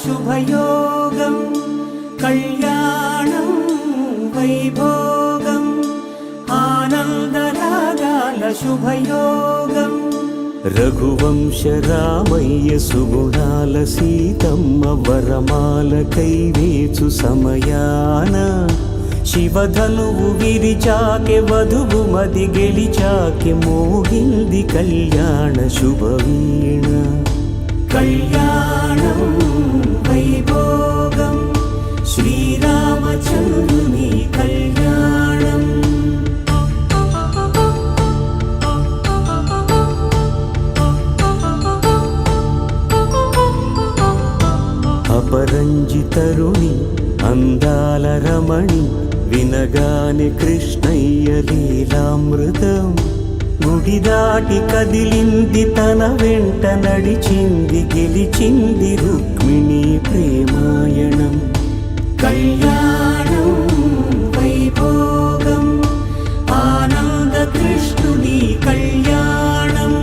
శుభయోగం కళ్యాణం వైభోగం ఆనందరాగాల శుభయోగం రఘువంశ రామయ్య సుగుణాల సీతమ్మ వరమాల కైవేచు సమయాన శివధనువు విరిచాకె వధువు మది గెలిచాకె మోగింది కళ్యాణ శుభవీణ కళ్యాణం వైభోగం శ్రీరామచంద్రుని కళ్యాణం అపరంజితరుణి అందాల రమణి వినగానే కృష్ణయ్య లీలామృతం గుడి దాటి కదిలింది తన వెంట నడిచింది గెలిచింది రుక్మిణి ప్రేమాయణం కళ్యాణం వైభోగం ఆనంద కృష్ణుని కళ్యాణం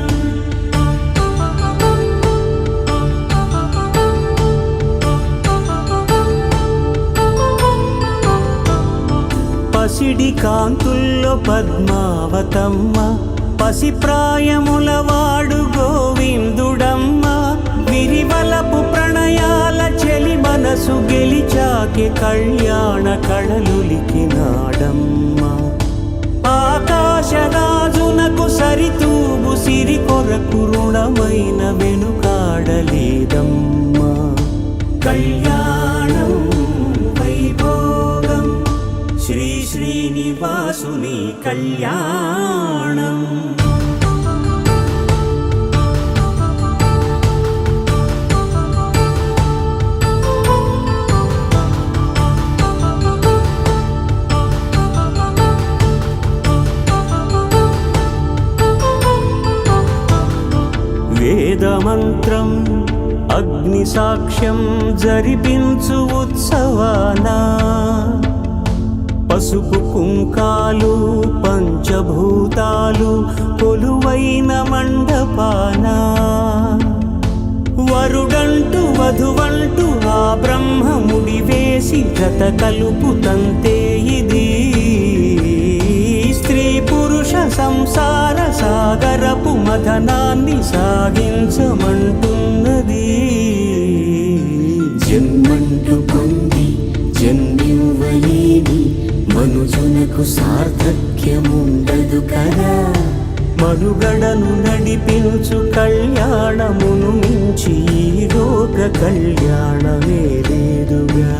పసిడి కాంతుల్లో పద్మావతమ్మ పసిప్రాయముల వాడు గోవిందుడమ్మ విరివలపు ప్రణయాల చెలి మనసు గెలిచాకి కళ్యాణ కళలులికినాడమ్మ ఆకాశరాజునకు సరితూగు సిరి కొరకు రుణమైన వెనుకాడలేదమ్మ కళ్యాణం వైభోగం శ్రీ శ్రీనివాసుని కళ్యాణం వేదమంత్రం అగ్ని సాక్ష్యం జరిపించు ఉత్సవానా పసుపు కుంకాలు పంచభూతాలు కొలువైన మండపాన వరుడంటూ వధువంటూ ఆ బ్రహ్మముడి వేసి జత కలుపుతంతే ఇది స్త్రీ పురుష సంసార సాగరపు మథనాన్ని సాగించమంటున్నది జన్మంటూ పొంది జన్మివ్వలేని మనుజునకు సార్థక్యముండదు కదా మనుగడను నడిపించు కళ్యాణమును మించి ఈ లోక కళ్యాణమే లేదుగా